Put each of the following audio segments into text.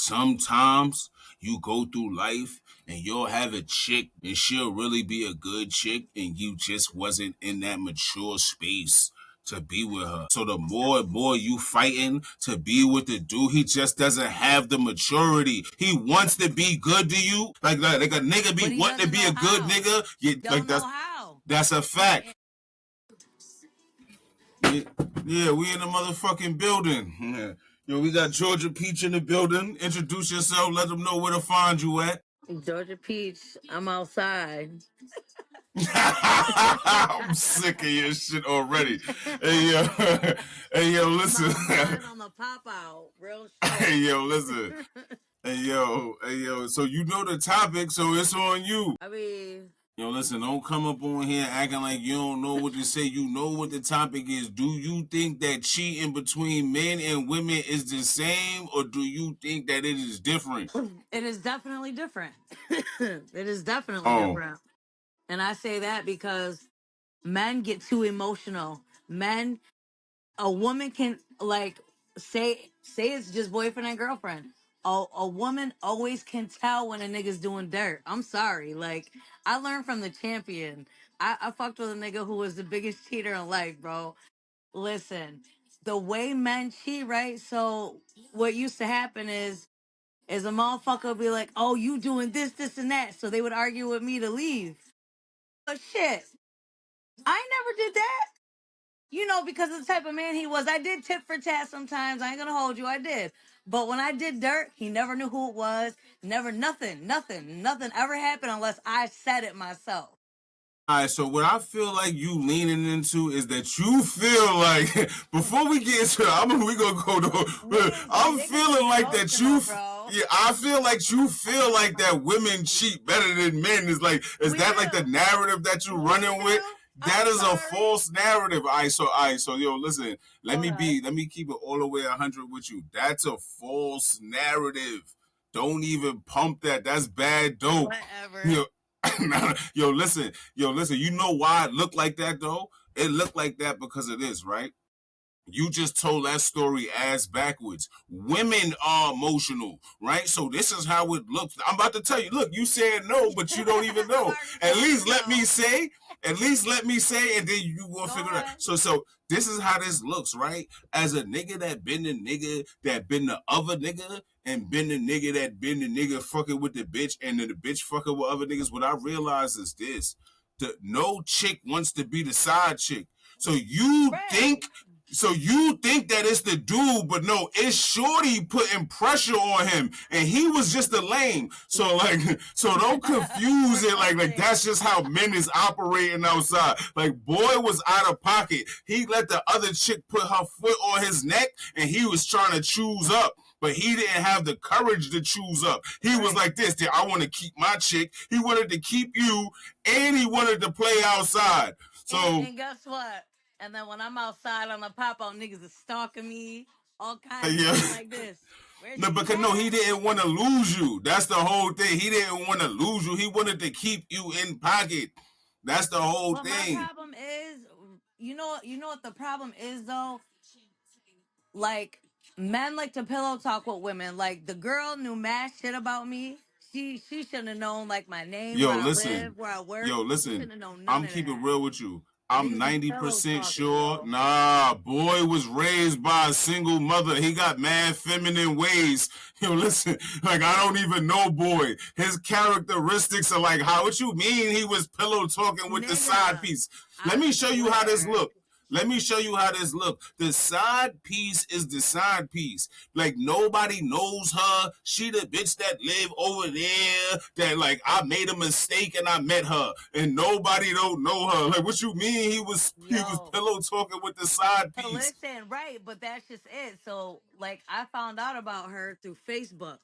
sometimes you go through life and you'll have a chick and she'll really be a good chick and you just wasn't in that mature space to be with her. So the more and more you fighting to be with the dude, he just doesn't have the maturity. He wants to be good to you, like a nigga be But he wanting to doesn't be know a good how. nigga. Yeah, like Don't know how. that's a fact. Yeah, we in the motherfucking building. Yeah. Yo, we got Georgia Peach in the building. Introduce yourself. Let them know where to find you at. Georgia Peach, I'm outside. I'm sick of your shit already. Hey yo, hey yo, I'm listen. outside on the pop out. Real shit. Hey yo, listen. Hey yo. So you know the topic, so it's on you. I mean, Yo, listen, don't come up on here acting like you don't know what to say. You know what the topic is. Do you think that cheating between men and women is the same, or do you think that it is different? it is definitely different. It is definitely Oh, different. And I say that because men get too emotional. Men, a woman can like say it's just boyfriend and girlfriend. A woman always can tell when a nigga's doing dirt. I'm sorry. Like I learned from the champion. I fucked with a nigga who was the biggest cheater in life, bro. Listen, the way men cheat, right? So what used to happen is a motherfucker would be like, "Oh, you doing this, this, and that." So they would argue with me to leave. But shit, I never did that. Because of the type of man he was. I did tit for tat sometimes. I ain't gonna hold you. I did. But when I did dirt, he never knew who it was. Never, nothing ever happened unless I said it myself. all right. So what I feel like you leaning into is that you feel like before we get into, we gonna go to. I'm Niggas feeling be like that you. emotional, bro. Yeah, I feel like you feel like that women cheat better than men. Is We that like the do. narrative that you We running with? do. I'm That is a sorry. false narrative. So yo, listen. Go ahead. Let me keep it all the way 100 with you. That's a false narrative. Don't even pump that. That's bad dope. Whatever. You yo, listen. You know why it looked like that though? It looked like that because of this, right? You just told that story ass backwards. Women are emotional, right? So this is how it looks. I'm about to tell you. Look, you said no, but you don't even I know. already At told you least let me no. say. At least let me say, and then you gonna Go figure it out. ahead. So this is how this looks, right? As a nigga that been the nigga that been the other nigga and been the nigga that been the nigga fucking with the bitch and then the bitch fucking with other niggas. What I realize is this: no chick wants to be the side chick. So you Right. think that it's the dude, but no, it's Shorty putting pressure on him, and he was just a lame. So like, so don't confuse For it like nothing. that's just how men is operating outside. Like boy was out of pocket. He let the other chick put her foot on his neck, and he was trying to choose up. But he didn't have the courage to choose up. He was Right. like this, I want to keep my chick. He wanted to keep you, and he wanted to play outside. And So and guess what? And then when I'm outside on the pop out, niggas is stalking me, all kinds of yeah. shit like this. Where No, she's because no, he at? didn't want to lose you. That's the whole thing. He didn't want to lose you. He wanted to keep you in pocket. That's the whole But my thing. problem is, you know what the problem is though. Like men like to pillow talk with women. Like the girl knew mad shit about me. She shouldn't have known like my name, Yo, where I listen. live, where I work. Yo, She listen. shouldn't have known none I'm of keeping that. real with you. I'm Niggas be pillow 90% talking, sure. bro. Nah, boy was raised by a single mother. He got mad feminine ways. Yo, listen, like I don't even know boy. His characteristics are like, how what you mean he was pillow talking with the side Nigga, piece? Let I me show you how this swear. look. Let me show you how this look. The side piece is the side piece. Like nobody knows her. She the bitch that live over there. That like I made a mistake and I met her, and nobody don't know her. Like what you mean? He was Yo, pillow talking with the side so piece. listen, right, but that's just it. So, like, I found out about her through Facebook.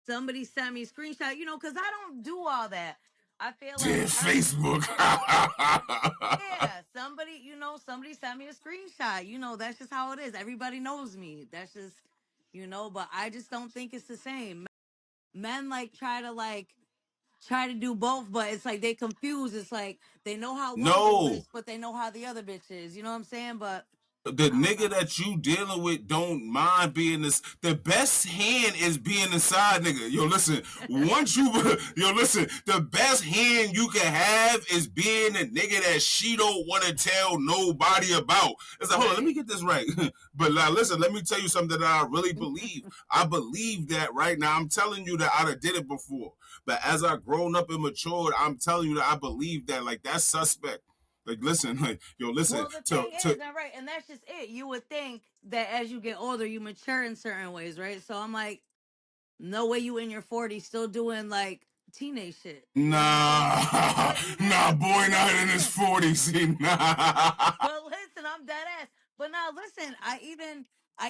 Somebody sent me a screenshot, because I don't do all that. I feel like Dear every, Facebook. yeah, somebody sent me a screenshot. That's just how it is. Everybody knows me. That's just, but I just don't think it's the same. Men like try to do both, but it's like they confuse. It's like they know how one boo No. is, but they know how the other bitch is. You know what I'm saying? But The I don't nigga know. that you dealing with don't mind being this. The best hand is being the side nigga. Yo, listen. Once you, yo, listen. The best hand you can have is being the nigga that she don't want to tell nobody about. It's like, hold on, let me Right. get this right. But now, listen, let me tell you something that I really believe. I believe that right now. I'm telling you that I done did it before. But as I grown up and matured, I'm telling you that I believe that like that's suspect. Like, listen, like, yo, listen, Well, the thing to is, not right, and that's just it. You would think that as you get older, you mature in certain ways, right? So I'm like, no way you in your 40s still doing like teenage shit. You know what I'm saying? nah, But even, nah, boy, but not in his listen, 40s. See, nah. but listen, I'm dead ass. But now listen, I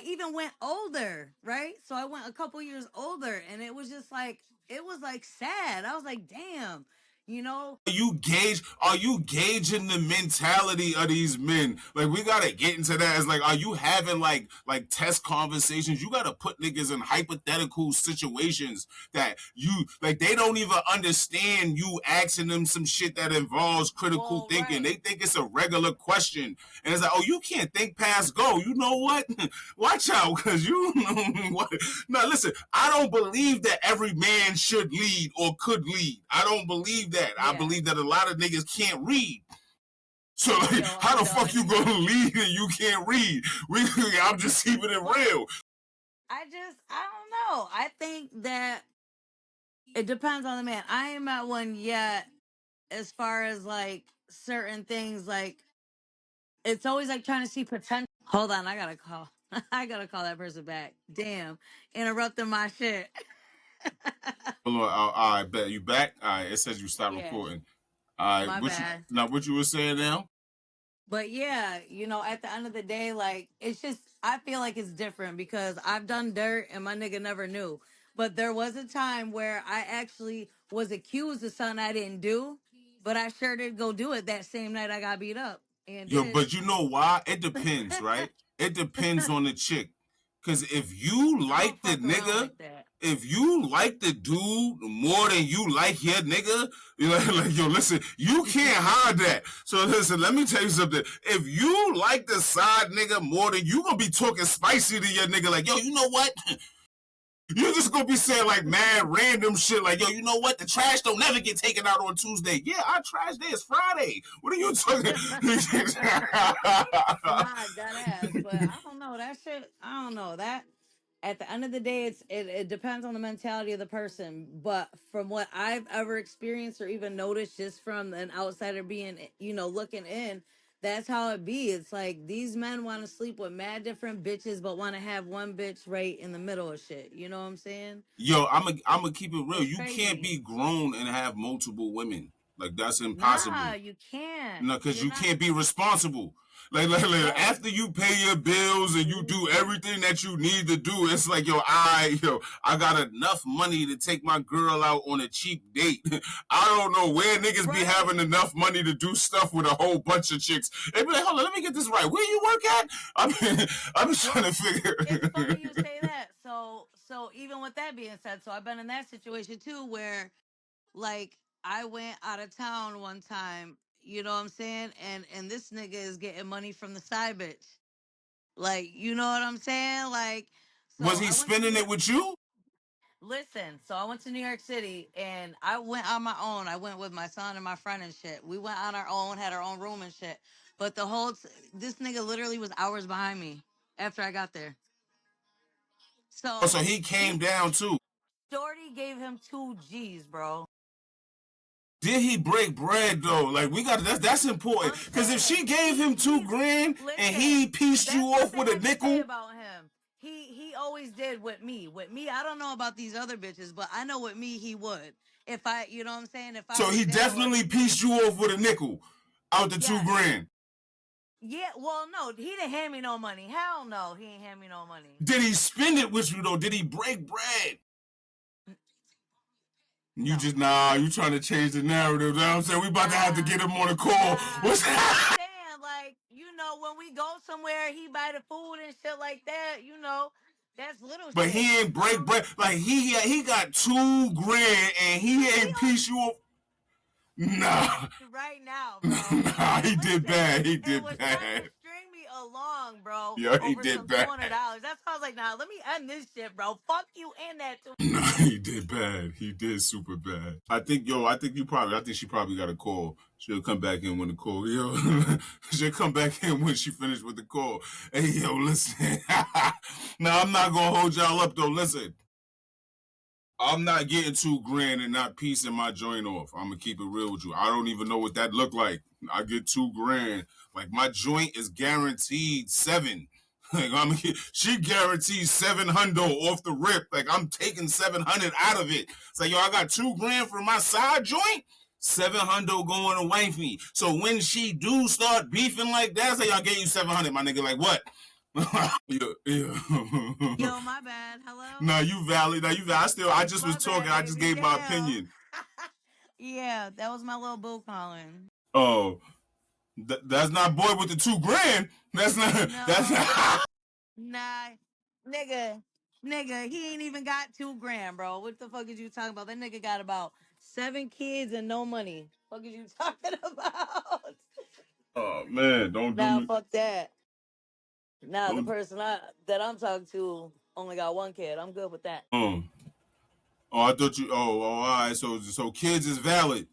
even went older, right? So I went a couple years older, and it was like sad. I was like, damn, you know. Are you gauging the mentality of these men? Like, we gotta get into that. It's like, are you having like test conversations? You gotta put niggas in hypothetical situations that you like they don't even understand you asking them some shit that involves critical Well, thinking. They right, think it's a regular question. And it's like, oh, you can't think past go. You know what? Watch out, because you know what. Now, listen, I don't believe that every man should lead or could lead. I don't believe that. I yeah. believe that a lot of niggas can't read. So, like, Yo, how I'm the fuck you done. gonna lead and you can't read? I'm just keeping it Well, real. I don't know. I think that it depends on the man. I ain't met one yet as far as like certain things. Like, it's always like trying to see potential. Hold on, I gotta call. I gotta call that person back. Damn, interrupting my shit. Hold on, I bet you back. All right, it says you stopped Yeah, recording. All right, my bad. what you were saying now? But yeah, at the end of the day, like, it's just, I feel like it's different because I've done dirt and my nigga never knew. But there was a time where I actually was accused of something I didn't do, but I sure did go do it that same night I got beat up and Yo, did. but you know why? It depends, right? It depends on the chick. Cause if you I don't like the fuck around nigga, like that. if you like the dude more than you like your nigga, you know, like, yo, listen, you can't hide that. So listen, let me tell you something. If you like the side nigga more than you gonna be talking spicy to your nigga, like, yo, you know what? You just gonna be saying like mad random shit like, yo, you know what? The trash don't never get taken out on Tuesday. Yeah, our trash day is Friday. What are you talking? Nah, that ass. But I don't know that shit. I don't know that. At the end of the day, it depends on the mentality of the person. But from what I've ever experienced or even noticed, just from an outsider being, looking in, that's how it be. It's like these men want to sleep with mad different bitches, but want to have one bitch right in the middle of shit. You know what I'm saying? Yo, I'm gonna keep it real. It's You can't crazy. be grown and have multiple women. Like that's Nah, impossible. you can't. No, because You're you not. can't be responsible. Like, Right. after you pay your bills and you do everything that you need to do, it's like I got enough money to take my girl out on a cheap date. I don't know where niggas be having Right. enough money to do stuff with a whole bunch of chicks. They be like, hold on, let me get this right. Where you work at? I'm trying to Well, it's figure. funny you say that. So even with that being said, so I've been in that situation too where like I went out of town one time, you know what I'm saying? And this nigga is getting money from the side bitch. Like, you know what I'm saying? Like, Was so he I went to New spending York. it with you? Listen, so I went to New York City and I went on my own. I went with my son and my friend and shit. We went on our own, had our own room and shit. But this nigga literally was hours behind me after I got there. Oh, so So he came he down too. Shorty gave him 2 G's, bro. Did he break bread though? Like we got that's important. I'm Cause if saying she gave him two grand and listen. he pieced you That's one off thing with a I could say nickel, about him. He always did with me. With me, I don't know about these other bitches, but I know with me he would. If I, you know what I'm saying, if I so was he down with definitely him, pieced you off with a nickel out the two yes. grand. Yeah, well, no, he didn't hand me no money. Hell no, he ain't hand me no money. Did he spend it with you though? Did he break bread? You No. just you trying to change the narrative. You know what I'm saying? We about to have to Nah. get him on a call. Nah, What's but I'm just saying, like, when we go somewhere, he buy the food and shit like that, that's little But shit. he ain't break bread. Like he got 2 grand and he He ain't piece you off. Nah. right now, bro. Nah, And he did listen, bad. He and did was trying to bad. string me a long, bro, Yo, he over did some bad. $200. That's why I was like, nah, let me end this shit, bro. Fuck you and that too. Nah, he did bad. He did super bad. I think she probably got a call. She'll come back in when the call, yo. She'll come back in when she finished with the call. Hey, yo, listen. Now, I'm not gonna hold y'all up, though. Listen. I'm not getting 2 grand and not piecing my joint off. I'm gonna keep it real with you. I don't even know what that look like. I get 2 grand. Like my joint is guaranteed 7. Like she guarantees 700 off the rip. Like I'm taking 700 out of it. It's like yo, I got 2 grand for my side joint. 700 going to wifey. So when she do start beefing like that, say I gave you 700, my nigga. Like what? Yeah, yeah. Yo, my bad. Hello? No, you valid. No, you valid. I just was My talking. bad, I just baby. gave my Damn. opinion. Yeah, that was my little boo calling. Oh, that's not boy with the 2 grand. That's not. That's No, not. nah, nigga, nigga, he ain't even got 2 grand, bro. What the fuck is you talking about? That nigga got about 7 kids and no money. Fuck is you talking about? Oh man, don't do Nah, me. fuck that. Nah, the Don't. person that I'm talking to only got 1 kid. I'm good with that. Oh, I thought you. Oh, all right. So kids is valid.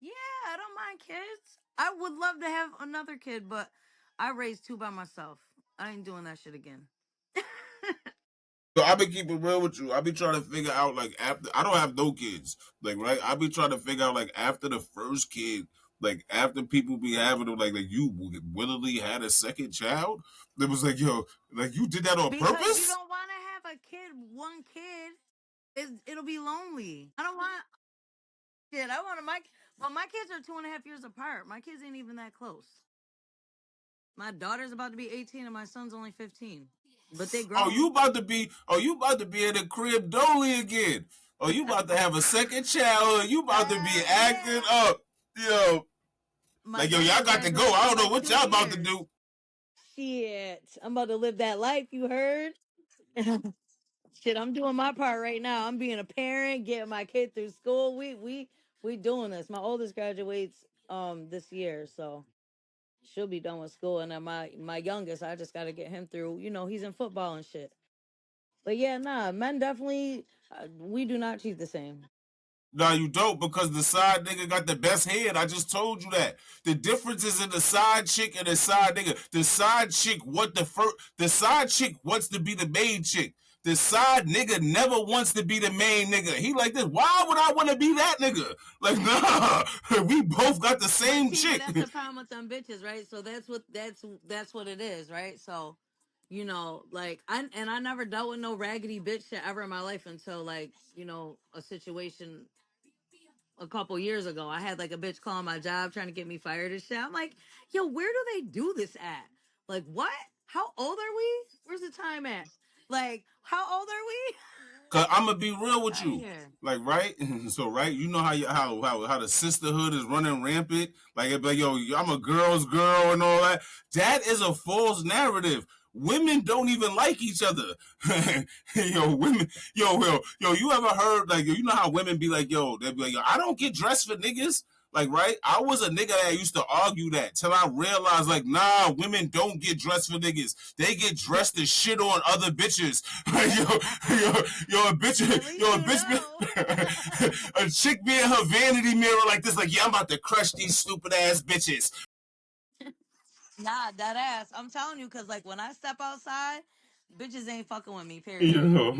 Yeah, I don't mind kids. I would love to have another kid, but I raised two by myself. I ain't doing that shit again. So I been keeping real with you. I be trying to figure out like after I don't have no kids. Like right, I be trying to figure out like after the first kid, like after people be having them, like you willingly had a second child. It was like yo, like you did that on Because you purpose. don't want to have a kid, one kid. It'll be lonely. I don't want shit. I want my well, my kids are 2.5 years apart. My kids ain't even that close. My daughter's about to be 18 and my son's only 15. But they Oh, you grown. about to be? Oh, you about to be in the crib dolly again? Oh, you about to have a second child? You about to be acting Yeah. up? Yo, My like yo, daughter's y'all got to go. graduating I in don't know like what two y'all about to years. do. Shit. I'm about to live that life, you heard? Shit, I'm doing my part right now. I'm being a parent, getting my kid through school. We doing this. My oldest graduates this year, so she'll be done with school. And then my youngest, I just got to get him through. You know, he's in football and shit. But yeah, nah, men definitely we do not cheat the same. Nah, you don't because the side nigga got the best head. I just told you that. The difference is in the side chick and the side nigga. The side chick the side chick wants to be the main chick. The side nigga never wants to be the main nigga. He like this. Why would I want to be that nigga? Like, nah. We both got the But same see, but chick. that's the problem with them bitches, right? So that's what it is, right? So, like I never dealt with no raggedy bitch shit ever in my life until like, a situation a couple years ago. I had like a bitch calling my job trying to get me fired and shit. I'm like, yo, where do they do this at? Like, what? How old are we? Where's the time at? Like, how old are we? Cause I'm gonna be real with Out of you. here. Like right, so right, you know how the sisterhood is running rampant. Like it be like, yo, I'm a girl's girl and all that. That is a false narrative. Women don't even like each other. Yo, women, yo, you ever heard like you know how women be like, yo, they be like, yo, I don't get dressed for niggas. Like, right? I was a nigga that used to argue that till I realized, like, nah, women don't get dressed for niggas. They get dressed to shit on other bitches. Yo, a bitch, At least yo, a you bitch, know. a chick be in her vanity mirror like this, like, yeah, I'm about to crush these stupid ass bitches. Nah, that ass. I'm telling you, cause like when I step outside, bitches ain't fucking with me. Period. Yeah.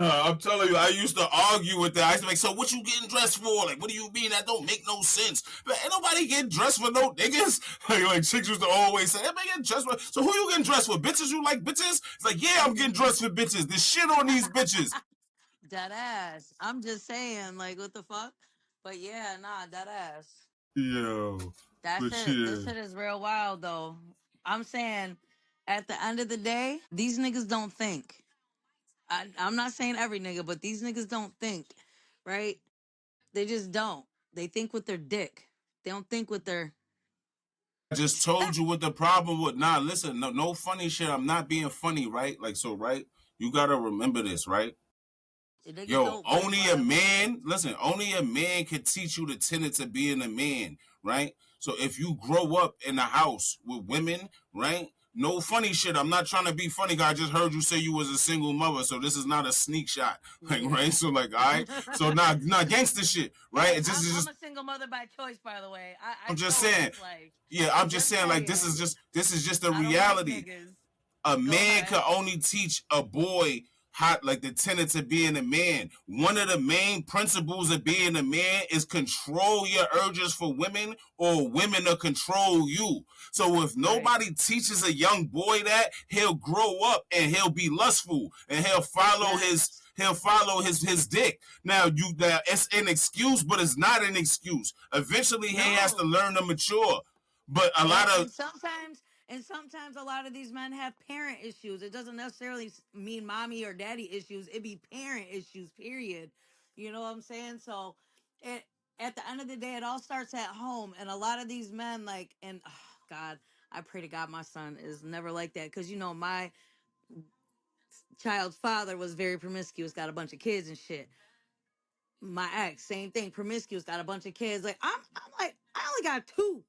I'm telling you, I used to argue with that. I used to be like, so what you getting dressed for? Like, what do you mean? That don't make no sense. But ain't nobody getting dressed for no niggas. Like chicks used to always say, everybody getting dressed for. So who you getting dressed for? Bitches you like bitches? It's like, yeah, I'm getting dressed for bitches. This shit on these bitches. That ass. I'm just saying, like, what the fuck? But yeah, nah, that ass. Yo, That but shit. yeah. This shit is real wild though. I'm saying, at the end of the day, these niggas don't think. I'm not saying every nigga, but these niggas don't think, right? They just don't. They think with their dick. They don't think with their. I just told you what the problem with. Nah, listen, no funny shit. I'm not being funny, right? Like, so, right? You gotta remember this, right? The niggas Yo, don't like only a whatever. man, listen, only a man can teach you the tenets of being a man, right? So if you grow up in a house with women, right? No funny shit. I'm not trying to be funny, guy. I just heard you say you was a single mother, so this is not a sneak shot, like Yeah. right. So like, all right. So not gangster shit, right? Hey, It's just, it's I'm just. a single mother by choice, by the way. I I'm just chose saying. this life. Yeah, I'm just Just saying. Like saying. this is just a I don't like reality. niggas. A Go man ahead. can only teach a boy how, like, the tenets of being a man. One of the main principles of being a man is control your urges for women, or women to control you. So if Right. nobody teaches a young boy that, he'll grow up and he'll be lustful and Yes. he'll follow his dick. Now you that it's an excuse, but it's not an excuse. Eventually he has to No. learn to mature. But a lot And of sometimes a lot of these men have parent issues. It doesn't necessarily mean mommy or daddy issues. It be parent issues. Period. You know what I'm saying? So, it at the end of the day, it all starts at home. And a lot of these men, like, and oh, God, I pray to God my son is never like that, because my child's father was very promiscuous, got a bunch of kids and shit. My ex, same thing, promiscuous, got a bunch of kids. Like, I'm like, I only got two.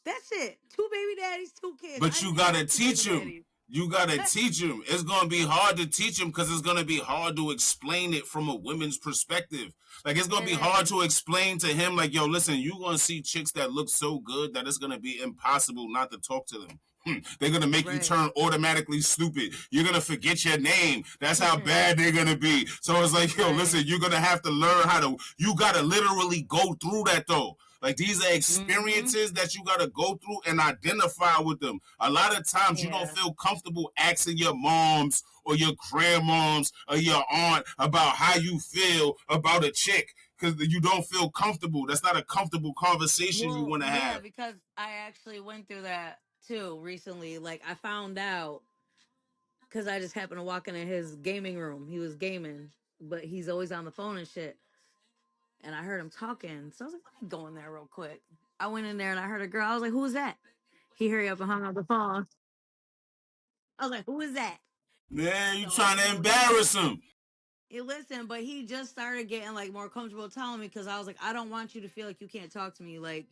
That's it. Two baby daddies, two kids. I But you didn't even gotta want two baby teach him. daddies. You gotta teach him. It's gonna be hard to teach him because it's gonna be hard to explain it from a woman's perspective. Like, it's gonna It be hard is. to explain to him, like, yo, listen, you gonna see chicks that look so good that it's gonna be impossible not to talk to them. They're gonna make you Right. turn automatically stupid. You're gonna forget your name. That's how bad they're gonna be. So it's like, yo, Right. listen, you're gonna have to learn how to. You gotta literally go through that though. Like, these are Mm-hmm. experiences that you gotta go through and identify with them. A lot of times you don't Yeah. feel comfortable asking your moms or your grandmoms or your aunt about how you feel about a chick because you don't feel comfortable. That's not a comfortable conversation you Well, want to yeah, have. because I actually went through that too recently. Like, I found out because I just happened to walk into his gaming room. He was gaming, but he's always on the phone and shit. And I heard him talking. So I was like, let me go in there real quick. I went in there and I heard a girl. I was like, who was that? He hurry up and hung up the phone. I was like, who is that? Man, you So, trying to he just, embarrass him. listen, but he just started getting like more comfortable telling me, because I was like, I don't want you to feel like you can't talk to me. Like,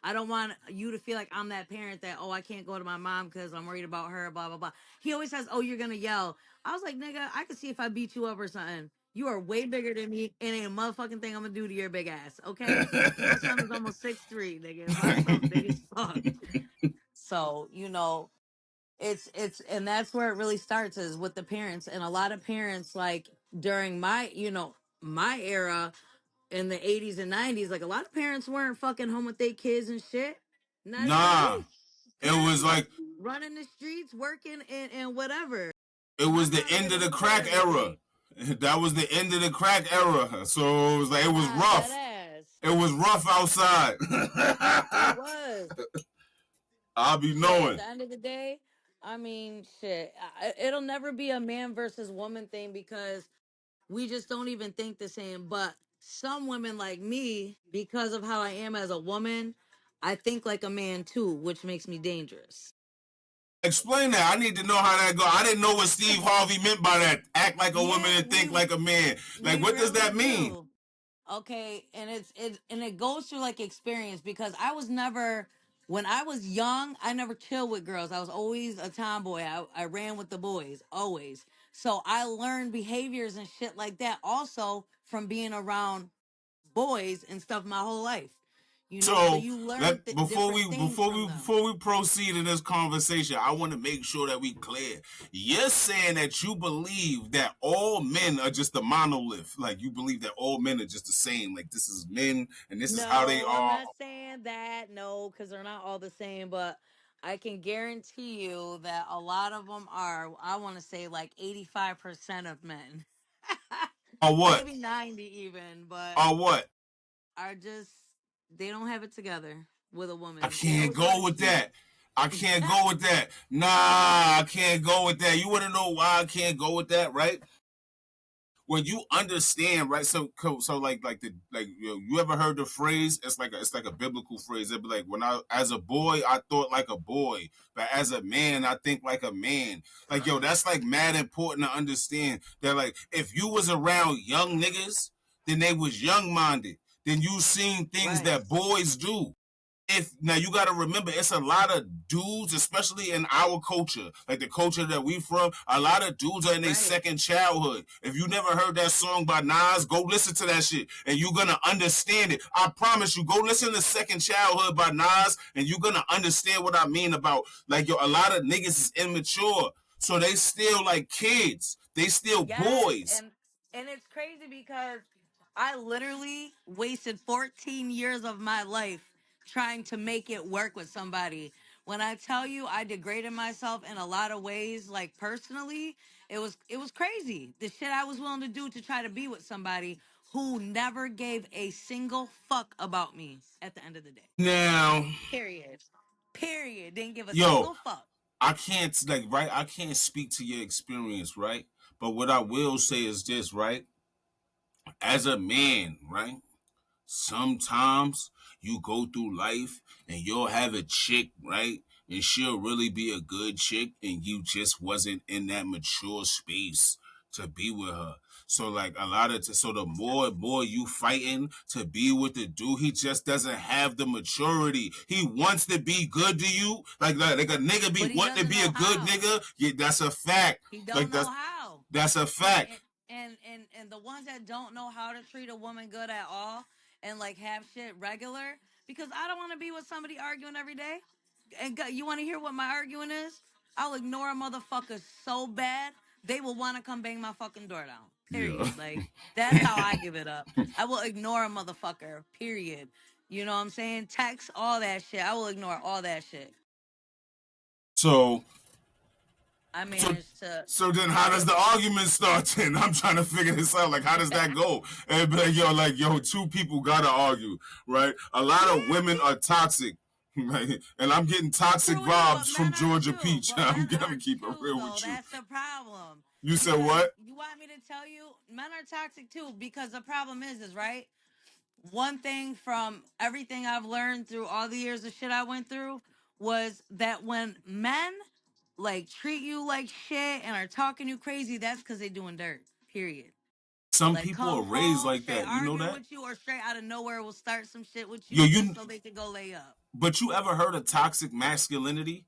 I don't want you to feel like I'm that parent that, oh, I can't go to my mom because I'm worried about her, blah, blah, blah. He always says, oh, you're going to yell. I was like, nigga, I can see if I beat you up or something. You are way bigger than me, and ain't a motherfucking thing I'm going to do to your big ass, okay? My son is almost 6'3", nigga. My son's big as fuck. So, and that's where it really starts, is with the parents. And a lot of parents, like, during my era in the 80s and 90s, like, a lot of parents weren't fucking home with their kids and shit. Not even Nah, me. it Parents was was like running the streets, working, and whatever. it My was the mom end did of a the little bit of crack era. everything. That was the end of the crack era. So it was like, it was Nah, dead rough. ass. It was rough outside. It was. I'll be Shit, at knowing. the end of the day, I mean, shit, it'll never be a man versus woman thing, because we just don't even think the same. But some women like me, because of how I am as a woman, I think like a man too, which makes me dangerous. Explain that. I need to know how that go. I didn't know what Steve Harvey meant by that. Act like a woman Yeah, and think like a man. Like, we what does really that mean? do. Okay, and it goes through like experience, because I was never, when I was young, I never chilled with girls. I was always a tomboy. I ran with the boys always. So I learned behaviors and shit like that also from being around boys and stuff my whole life. So So you learn let different things from them. before we proceed in this conversation, I want to make sure that we clear. You're saying that you believe that all men are just a monolith, like you believe that all men are just the same, like this is men and this is how they No, I'm are. not saying that. No, because they're not all the same. But I can guarantee you that a lot of them are. I want to say like 85% of men, Or what? maybe 90 even, but Or what? are just, they don't have it together with a I woman. They can't always want go to with keep. that. I can't go with that. Nah, I can't go with that. You want to know why I can't go with that, right? When you understand, right? So like you ever heard the phrase? It's like a biblical phrase. It'd be like, when I as a boy I thought like a boy, but as a man I think like a man. Like, yo, that's like mad important to understand that, like, if you was around young niggas, then they was young minded. Then you seen things Right. that boys do. if now you got to remember, it's a lot of dudes, especially in our culture, like the culture that we from. A lot of dudes are in their Right. second childhood. If you never heard that song by Nas, go listen to that shit, and you're gonna understand it. I promise you. Go listen to Second Childhood by Nas, and you're gonna understand what I mean about like yo. A lot of niggas is immature, so they still like kids. They still Yes, boys. and it's crazy because I literally wasted 14 years of my life trying to make it work with somebody. When I tell you I degraded myself in a lot of ways, like personally, it was crazy. The shit I was willing to do to try to be with somebody who never gave a single fuck about me at the end of the day. Now, Period. Period. Didn't give a yo, single fuck. I can't like right. I can't speak to your experience, right? But what I will say is this, right? As a man, right? Sometimes you go through life and you'll have a chick, right? And she'll really be a good chick, and you just wasn't in that mature space to be with her. So like a lot of so the more and more you fighting to be with the dude, he just doesn't have the maturity. He wants to be good to you, like a nigga be But he wanting to doesn't be a know good how. nigga. Yeah, that's a fact. He Like don't know how. that's a And fact. and the ones that don't know how to treat a woman good at all and like have shit regular, because I don't want to be with somebody arguing every day. And you want to hear what my arguing is? I'll ignore a motherfucker so bad they will want to come bang my fucking door down. Yeah. Period. Like that's how I give it up. I will ignore a motherfucker. Period. You know what I'm saying? Text all that shit. I will ignore all that shit. So I So managed to so then how does get. the argument start then? I'm trying to figure this out. Like how does that go? And be like, yo, two people gotta argue, right? A lot of Yeah, women are toxic. Right? And I'm getting toxic true is, but vibes from men are Georgia too. Peach. But I'm men gonna are keep it too, real though. with you. That's the problem. You said Because what? you want me to tell you, men are toxic too. Because the problem is right. One thing from everything I've learned through all the years of shit I went through was that when men like treat you like shit and are talking you crazy, that's because they doing dirt. Period. Some Like people are come raised home like straight that. You know arguing that? with you, or straight out of nowhere will start some shit with Yo, you just you so they can go lay up. but you ever heard of toxic masculinity?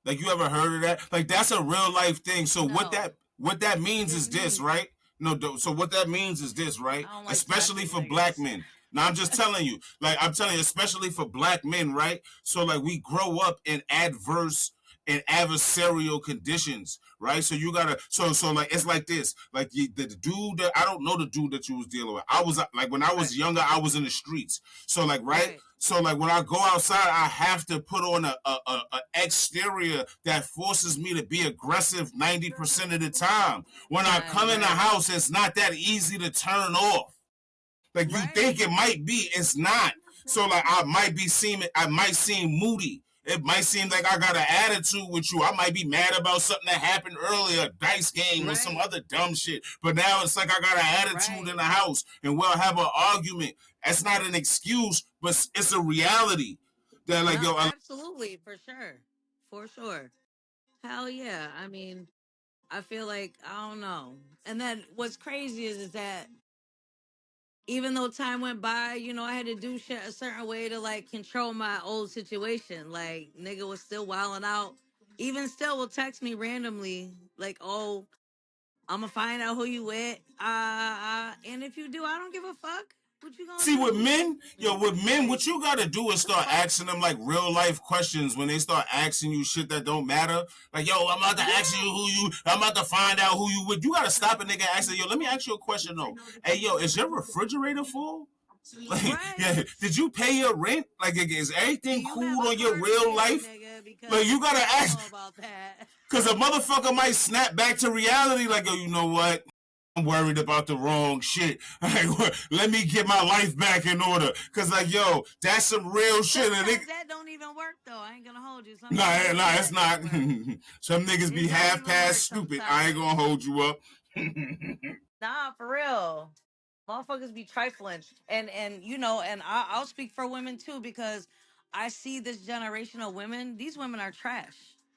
Like you ever heard of that? Like that's a real life thing. So No, what that means hit is this, me. right? No, so what that means is this, right? I don't like Especially toxic for black niggas. men. Now I'm just telling you, like I'm telling you, especially for black men, right? So like we grow up in adverse and adversarial conditions, right? So you gotta, so like it's like this, like the dude that I don't know the dude that you was dealing with. I was like when I Right, was younger, I was in the streets. So like right, right, so like when I go outside, I have to put on a exterior that forces me to be aggressive 90% of the time. When I time, come in the right, house, it's not that easy to turn off. Like you right, think it might be, it's not. So like I might seem moody. It might seem like I got an attitude with you. I might be mad about something that happened earlier, a dice game or some right, other dumb shit. But now it's like I got an attitude in right. the house and we'll have an argument. That's not an excuse, but it's a reality. That like No, yo, absolutely, for sure, for sure. Hell yeah. I mean, I feel like I don't know. And then what's crazy is that even though time went by, I had to do shit a certain way to like control my old situation. Like nigga was still wilding out. Even still will text me randomly, like, oh, I'm gonna find out who you with. And if you do, I don't give a fuck. What you gonna see with do? men, yo, with men, what Like, you gotta do is the start fuck? asking them like real life questions when they start asking you shit that don't matter. Like, yo, I'm about to ask you Yeah, I'm about to find out who you with. You gotta stop a nigga and ask, yo, let me ask you a question though. Hey, yo, is your refrigerator full? Like, yeah, right. did you pay your rent? Like, is Do everything you have cool a on your car real today, life? nigga? Like, you Because gotta I don't know ask, about that. cause a motherfucker might snap back to reality. Like, yo, you know what? I'm worried about the wrong shit. Like, let me get my life back in order. Cause like, yo, that's some real shit. And Sometimes that don't even work though. I ain't gonna hold you. Sometimes nah, even it's that not. don't work. Some niggas be It don't half even past work stupid. I ain't sometimes. gonna hold you up. Nah, for real. Motherfuckers be trifling, and and I'll speak for women too because I see this generation of women. These women are trash.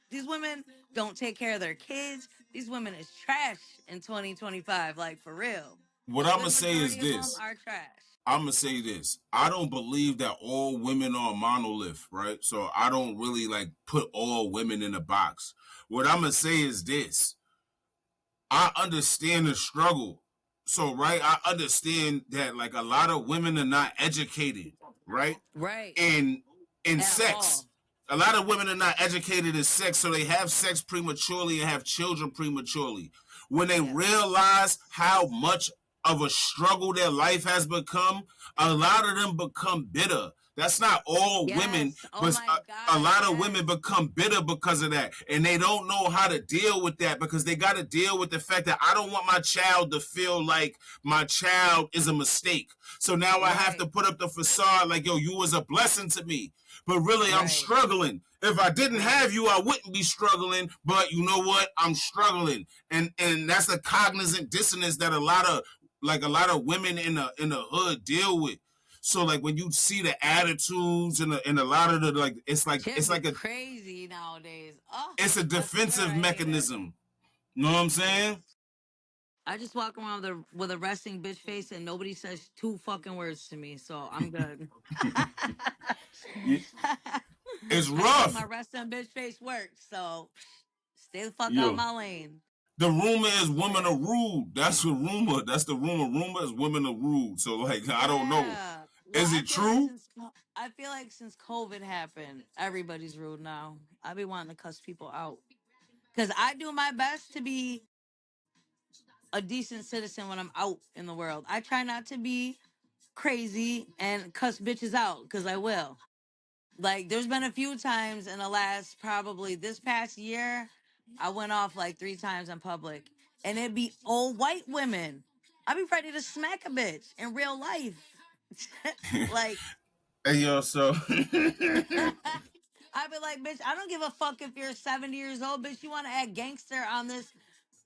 These women don't take care of their kids. These women is trash in 2025. Like for real, What a I'm good gonna say is majority of them this. are trash. I'm gonna say this. I don't believe that all women are monolith, right? So I don't really like put all women in a box. What I'm gonna say is this. I understand the struggle. So, right, I understand that like a lot of women are not educated, right? Right. In At sex. all. A lot of women are not educated in sex, so they have sex prematurely and have children prematurely. When they Yes. realize how much of a struggle their life has become, a lot of them become bitter. That's not all women, Yes. Oh but my a God. lot of women Yes. become bitter because of that. And they don't know how to deal with that because they got to deal with the fact that I don't want my child to feel like my child is a mistake. So now I have to Right. put up the facade like, yo, you was a blessing to me. But really, I'm Right. struggling. If I didn't Right. have you, I wouldn't be struggling. But you know what? I'm struggling, and that's a cognizant dissonance that a lot of women in the hood deal with. So like when you see the attitudes and a lot of the like, Shit be crazy nowadays. Oh, it's a I swear defensive I hate it. mechanism. You know what I'm saying? Yes. I just walk around with a resting bitch face and nobody says two fucking words to me, so I'm good. It's I think rough. my resting bitch face works, so stay the fuck out Yo, my lane. the rumor is women Yeah. are rude. That's a rumor. That's the rumor. Rumor is women are rude. So like, I don't know. Yeah. Well, Is I it feel like true? since COVID happened, everybody's rude now. I be wanting to cuss people out because I do my best to be a decent citizen when I'm out in the world. I try not to be crazy and cuss bitches out because I will. Like, there's been a few times in the last probably this past year, I went off like 3 times in public, and it'd be old white women. I'd be ready to smack a bitch in real life. Like, Hey yo, so I'd be like, bitch, I don't give a fuck if you're 70 years old, bitch. You want to act gangster on this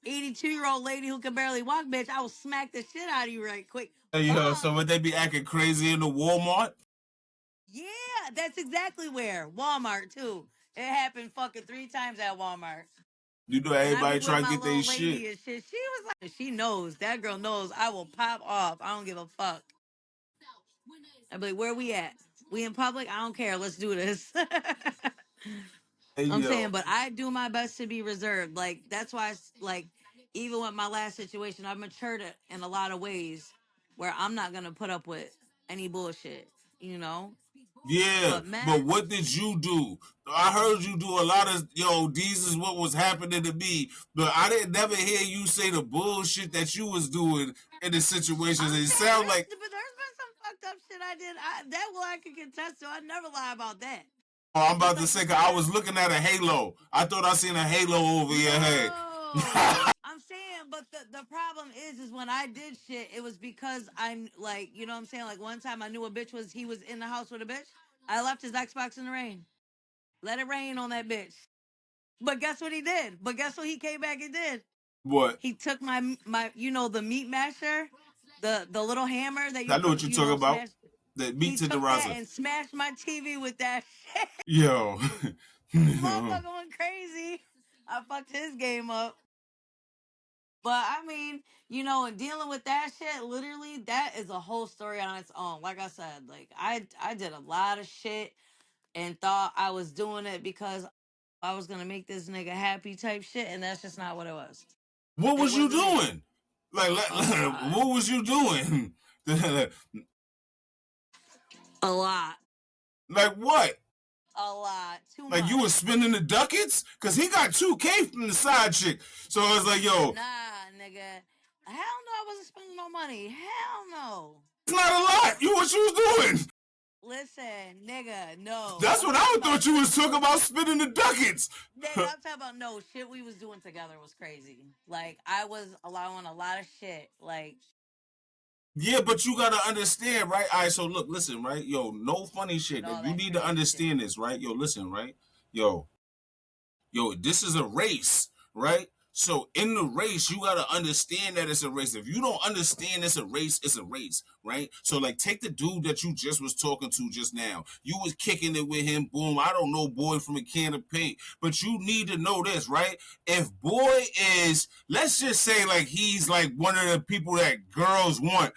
82-year-old lady who can barely walk, bitch? I will smack the shit out of you right quick. hey yo, so But would they be acting crazy in the Walmart? yeah, that's exactly where Walmart too. It happened fucking 3 times at Walmart. You know And I be everybody with try to my get their little shit. lady and shit. She was like, she knows. That girl knows. I will pop off. I don't give a fuck. I'd be like, where we at? We in public? I don't care. Let's do this. Hey I'm yo, saying, but I do my best to be reserved. Like, that's why, like, even with my last situation, I've matured in a lot of ways where I'm not going to put up with any bullshit, you know? yeah, But but men, what did you do? I heard you do a lot of yo. These is what was happening to me, but I didn't never hear you say the bullshit that you was doing in the situations. I'm It saying sound like there's been some fucked up shit I did. That will I can contest to. I never lie about that. oh, I'm Just about to like say. the 'Cause I time. was looking at a halo. I thought I seen a halo over your head. No, I'm saying, but the problem is when I did shit, it was because I'm like, you know what I'm saying? Like one time I knew a bitch he was in the house with a bitch. I left his Xbox in the rain. Let it rain on that bitch. But guess what he did? But guess what he came back and did? What? He took my the meat masher, the little hammer that I you know what put you're talking about. smash. The meat He took that tenderizer. and smashed my TV with that shit. Yo. Motherfucker went crazy. I fucked his game up. But I mean, and dealing with that shit, literally, that is a whole story on its own. Like I said, like I did a lot of shit and thought I was doing it because I was gonna make this nigga happy type shit, and that's just not what it was. What It was you wasn't it. doing? Like, Oh God, what was you doing? a lot, Like what? a lot, too Like you was much. spending the ducats? Cause he got 2K from the side chick. So I was like, yo, Nah, nigga. Hell no, I wasn't spending no money. Hell no. it's not a lot. You what you was doing? Listen, nigga, no. That's I'm what I talking thought about you was talking about spending the ducats. nigga, I'm talking about no shit we was doing together was crazy. Like I was allowing a lot of shit. Like Yeah, but you gotta understand, right? All right, so look, listen, right? Yo, no funny did shit. Like all you that need to crazy shit. understand this, right? Yo, listen, right? Yo, this is a race, right? So in the race, you gotta understand that it's a race. If you don't understand it's a race, right? So like take the dude that you just was talking to just now. You was kicking it with him, boom. I don't know boy from a can of paint. But you need to know this, right? If boy is, let's just say like he's like one of the people that girls want.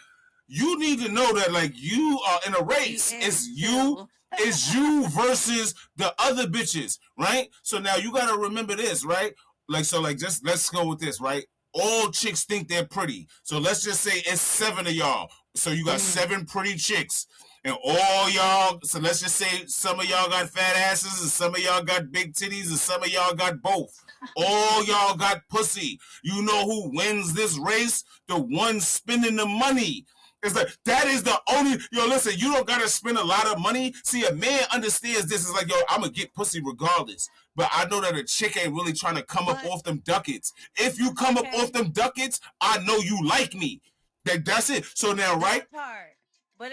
you need to know that like you are in a She race. is It's you. too. It's you versus the other bitches, right? So now you gotta remember this, right? Like so, like just let's go with this, right? All chicks think they're pretty. So let's just say it's 7 of y'all. So you got Mm. 7 pretty chicks. And all y'all, so let's just say some of y'all got fat asses and some of y'all got big titties and some of y'all got both. All y'all got pussy. You know who wins this race? The one spending the money. It's like that is the only listen, you don't gotta spend a lot of money. See, a man understands this is like, I'm gonna get pussy regardless. But I know that a chick ain't really trying to come up But off them ducats. If you come up off okay, them ducats, I know you like me. That's it. So now, right? that part. But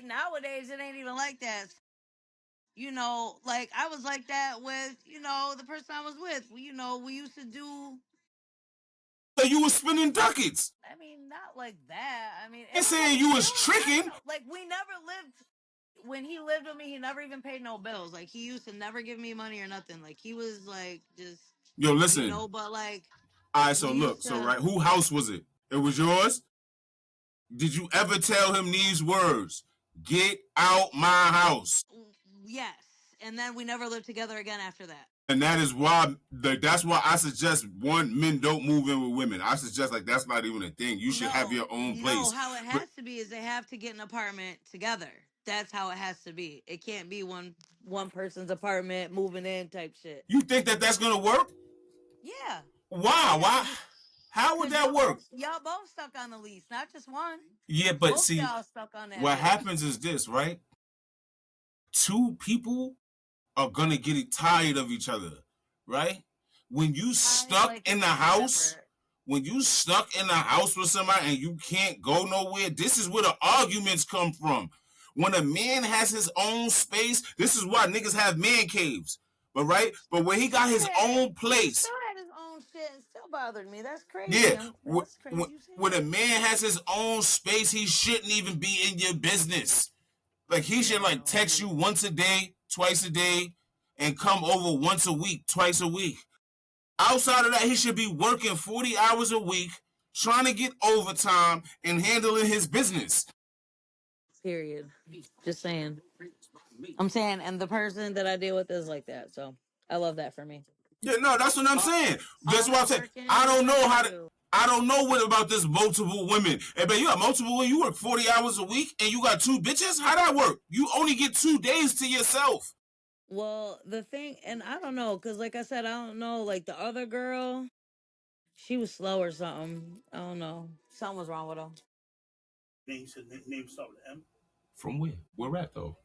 nowadays it ain't even like that. Like I was like that with the person I was with. We used to do. So you was spending ducats. I mean, not like that. I mean, I ain't saying you was I don't tricking. know. Like we never lived. When he lived with me, he never even paid no bills. Like he used to never give me money or nothing. Like he was like just, Listen. but like All right, so we look, used so to. right, who house was it? It was yours? Did you ever tell him these words? Get out my house. Yes, and then we never lived together again after that. And that is why that's why I suggest men don't move in with women. I suggest like that's not even a thing. You should have No, your own no. place. How it But has to be is they have to get an apartment together. That's how it has to be. It can't be one person's apartment moving in type shit. you think that that's gonna work? Yeah, Why? yeah. Why? How would Cause that work? y'all both stuck on the lease, not just one. Yeah, but Both see, y'all stuck on that what bitch. happens is this, right? Two people are gonna get tired of each other, right? When you I stuck like in it the to be house, separate. when you stuck in the house with somebody and you can't go nowhere, this is where the arguments come from. When a man has his own space, this is why niggas have man caves. But right? But when he got his Shit, own he place, still had his own shit and still bothered me. That's crazy. yeah, That's crazy you say when a that. man has his own space, he shouldn't even be in your business. Like he should Yeah, like no. text you once a day, twice a day, and come over once a week, twice a week. Outside of that, he should be working 40 hours a week, trying to get overtime and handling his business. Period. Just saying. I'm saying, and the person that I deal with is like that. So I love that for me. Yeah, no, that's what I'm All, saying. That's all what I'm the saying. working I he's don't trying know to how to. do. I don't know what about this multiple women. Hey, man, you got multiple women. You work 40 hours a week and you got 2 bitches? How that work? You only get 2 days to yourself. Well, the thing, and I don't know, cause like I said, I don't know. Like the other girl, she was slow or something. I don't know. Something was wrong with her. Name start with M. From where? Where at though?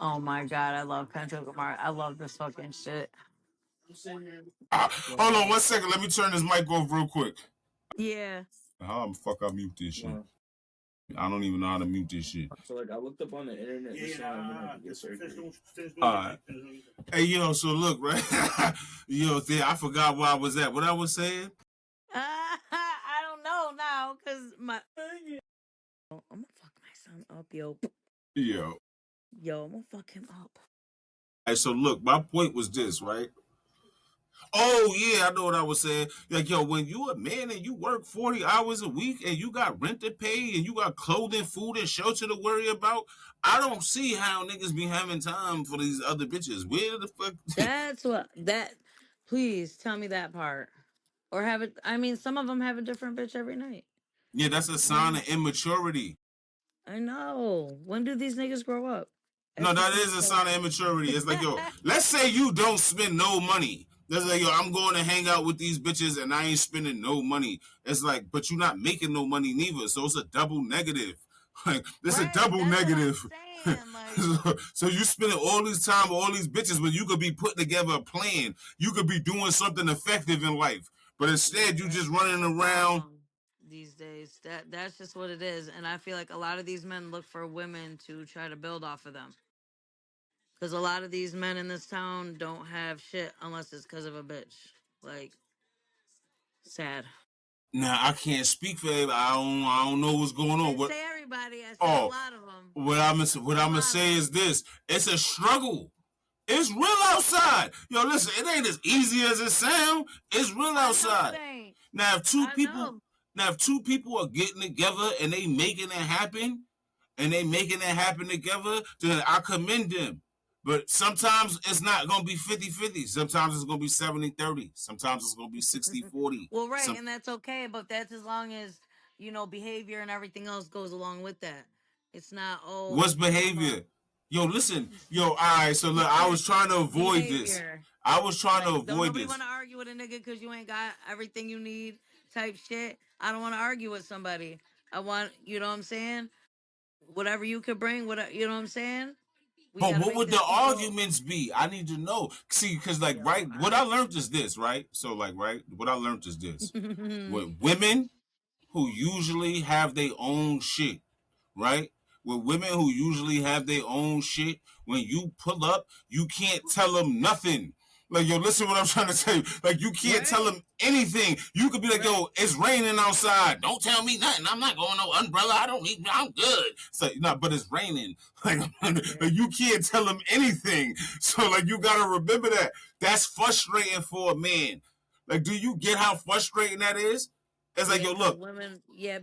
Oh my god, I love Kendrick Lamar. I love this fucking shit. Hold on 1 second. Let me turn this mic off real quick. Yeah. How the fuck I mute this shit? I don't even know how to mute this shit. So like I looked up on the internet and saw I'm gonna have to get surgery. Alright. Hey yo, so look, right? Yo, I forgot where I was at. What I was saying? I don't know now, cause I'm gonna fuck my son up, yo. Yo. Yo, I'm gonna fuck him up. Hey, so look, my point was this, right? Oh yeah, I know what I was saying. Like, yo, when you a man and you work 40 hours a week and you got rent to pay and you got clothing, food, and shelter to worry about, I don't see how niggas be having time for these other bitches. Where the fuck? That's what that. Please tell me that part, or have it. I mean, some of them have a different bitch every night. Yeah, that's a sign of immaturity. I know. When do these niggas grow up? No, Ask me that some is a sign of questions. immaturity. It's like, yo, let's say you don't spend no money. That's like, yo, I'm going to hang out with these bitches and I ain't spending no money. It's like, but you're not making no money neither. So it's a double negative. Like, it's a Right, double that's what I'm negative. saying. Like, So you spending all this time with all these bitches, but you could be putting together a plan. You could be doing something effective in life. But instead, you just that's running the around. problem these days. That's just what it is, and I feel like a lot of these men look for women to try to build off of them. Because a lot of these men in this town don't have shit unless it's because of a bitch. Like, sad. Now I can't speak for everybody. I don't know what's going I on. didn't What? say everybody. I said a Oh, lot of them. what A I'm gonna lot of say is them. this: it's a struggle. It's real outside. Yo, listen, it ain't as easy as it sounds. It's real I know it outside. ain't. Now, if two I people, know. Now, if two people are getting together and they making it happen, together, then I commend them. But sometimes it's not going to be 50-50. Sometimes it's going to be 70-30. Sometimes it's going to be 60-40. Well, right, and that's okay, but that's as long as behavior and everything else goes along with that. It's not, What's I'm a behavior? Yo, listen. Yo, all right. So look, I was trying to avoid this. behavior. I was trying to Like, don't avoid nobody this. want to argue with a nigga because you ain't got everything you need, type shit. I don't want to argue with somebody. I want, you know what I'm saying? Whatever you could bring, whatever, you know what I'm saying? We But got to what make would the this shit go. arguments be? I need to know. See, because like, Yo, right, what I learned is this, right? So like, right, what I learned is this: I... with women who usually have their own shit, right? With women who usually have their own shit, when you pull up, you can't tell them nothing. Like, yo, listen to what I'm trying to tell you. Like, you can't tell right, them anything. You could be like, right, yo, it's raining outside. Don't tell me nothing. I'm not going no umbrella. I don't need, I'm good. So, no, but it's raining. Like, yeah, you can't tell them anything. So, like, you got to remember that. That's frustrating for a man. Like, do you get how frustrating that is? It's like, yeah. yo, Because look, women, yeah,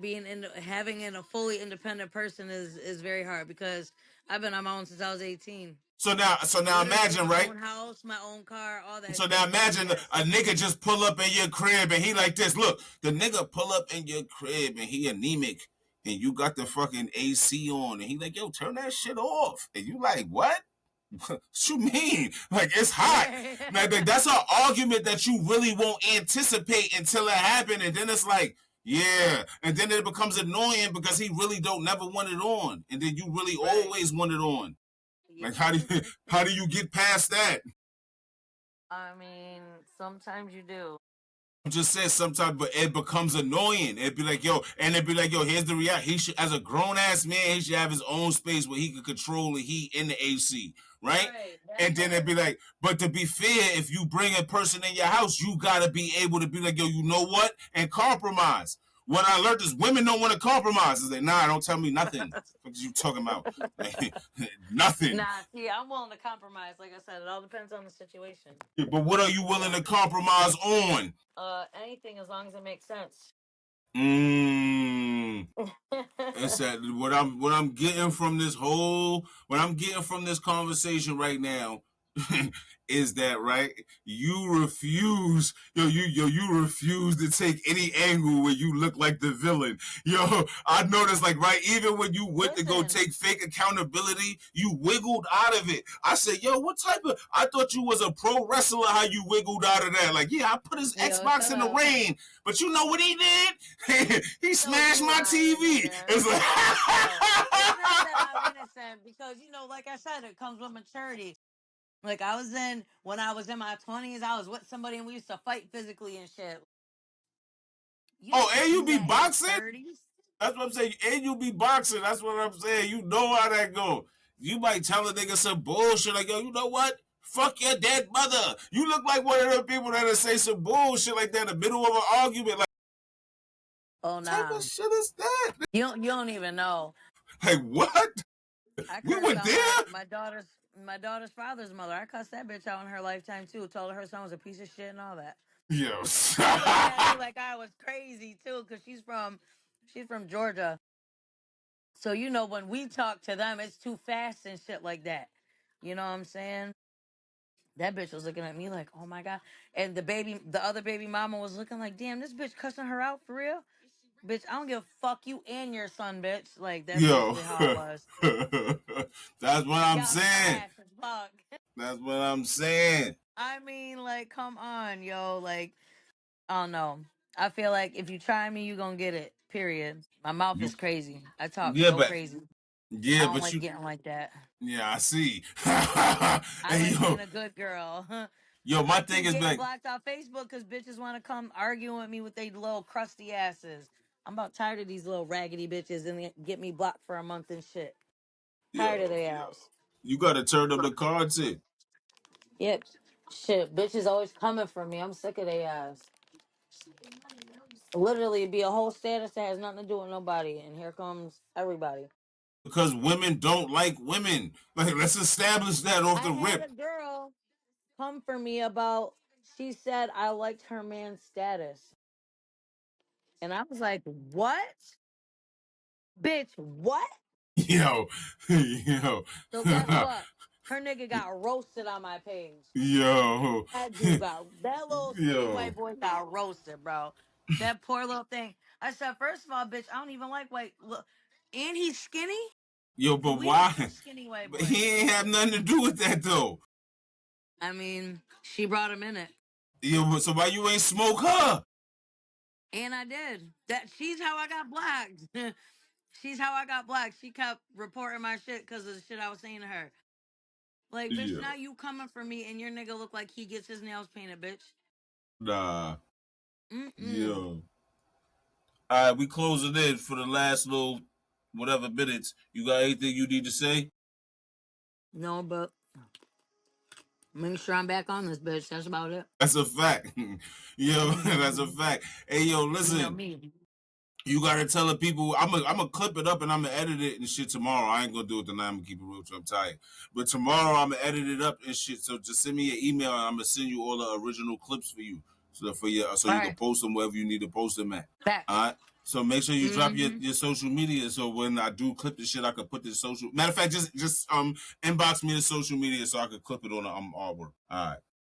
having in a fully independent person is very hard. Because I've been on my own since I was 18. so now Literally, imagine, my right? own house, my own car, all that So now shit. So imagine yes, a nigga just pull up in your crib and he like this. Look, the nigga pull up in your crib and he anemic and you got the fucking AC on and he like, yo, turn that shit off. And you like, what? What you mean? Like, it's hot. right, Like, that's an argument that you really won't anticipate until it happened. And then it's like, yeah. And then it becomes annoying because he really don't never want it on. And then you really right. always want it on. Yeah. Like, how do you get past that? I mean, sometimes you do. Just said sometimes, but it becomes annoying. It'd be like, yo, and it'd be like, yo, here's the reality. He should, as a grown ass man, he should have his own space where he can control the heat in the AC, right? Right. That And then it'd part. be like, but to be fair, if you bring a person in your house, you gotta be able to be like, yo, you know what, and compromise. What I learned is women don't want to compromise. It's like, nah, don't tell me nothing. What are you talking about? Like, nothing. Nah, see, I'm willing to compromise. Like I said, it all depends on the situation. But what are you willing to compromise on? Anything as long as it makes sense. Mmm. It's that what I'm getting from this whole what I'm getting from this conversation right now is that right you refuse you refuse to take any angle where you look like the villain. I noticed, like, right, even when you went to go Listen, take fake accountability, you wiggled out of it. I said, yo, what type of, I thought you was a pro wrestler, how you wiggled out of that. Like, yeah, I put his yo, Xbox shut in the up. rain, but you know what he did? He Yo, smashed you my lying, TV. nigga. It's like Yo, it's not that I'm innocent because like I said, it comes with maturity. Like when I was in my 20s, I was with somebody and we used to fight physically and shit. You oh, don't and you do be that in your boxing? 30s. That's what I'm saying. And you be boxing. That's what I'm saying. You know how that go. You might tell a nigga some bullshit like, yo, you know what? Fuck your dead mother. You look like one of them people that'll say some bullshit like that in the middle of an argument. Like, Oh what type nah, of shit is that? you don't even know. Like, what? I We cursed went out there? my daughter's father's mother. I cussed that bitch out in her lifetime too. Told her son was a piece of shit and all that. Yo. She looked at me like I was crazy too, cause she's from Georgia. So when we talk to them, it's too fast and shit like that. You know what I'm saying? That bitch was looking at me like, oh my god. And the other baby mama was looking like, damn, this bitch cussing her out for real. Bitch, I don't give a fuck you and your son, bitch. Like that's Yo. basically how it was. That's what I'm Y'all saying. trash as fuck. That's what I'm saying. I mean, like, come on, yo. Like, I don't know. I feel like if you try me, you gonna get it. Period. My mouth You is crazy. I talk yeah, so but crazy. I yeah, don't but like you getting like that. yeah, I see. I Hey like being yo, a good girl. yo, my I thing keep is getting like, blocked off Facebook because bitches want to come arguing with me with their little crusty asses. I'm about tired of these little raggedy bitches and they get me blocked for a month and shit. Tired of yo, their ass. you gotta turn up the content. Yep. Shit, bitches always coming for me. I'm sick of their ass. Literally, it'd be a whole status that has nothing to do with nobody, and here comes everybody. Because women don't like women. Like, let's establish that off I the had rip. a girl come for me about. She said I liked her man's status, And I was like, what? Bitch, what? Yo, yo, So guess what? Her nigga got roasted on my page. yo, That dude that little skinny yo, white boy got roasted, bro. That poor little thing. I said, first of all, bitch, I don't even like white. Look, and he's skinny. yo. And But we need why? some skinny white But he boys. ain't have nothing to do with that though. I mean, she brought him in it, Yo, so why you ain't smoke her? and I did. That she's how I got blacked. She's how I got blacked. She kept reporting my shit because of the shit I was saying to her. Like, bitch, Yeah, now you coming for me, and your nigga look like he gets his nails painted, bitch. nah, Mm-mm. yo. All right, we closing in for the last little whatever minutes. You got anything you need to say? No, but make sure I'm back on this bitch. That's about it. That's a fact. Yo, that's a You fact. Hey, yo, know listen. me. You gotta tell the people. I'm gonna clip it up and I'm gonna edit it and shit tomorrow. I ain't gonna do it tonight. I'm gonna keep it real. I'm tired. But tomorrow I'm gonna edit it up and shit. So just send me an email and I'm gonna send you all the original clips for you. So All you can right. post them wherever you need to post them at. All Facts. right. So make sure you drop Mm-hmm. your social media. So when I do clip the shit, I can put the social. Matter of fact, just inbox me the social media so I can clip it on the artwork. All right.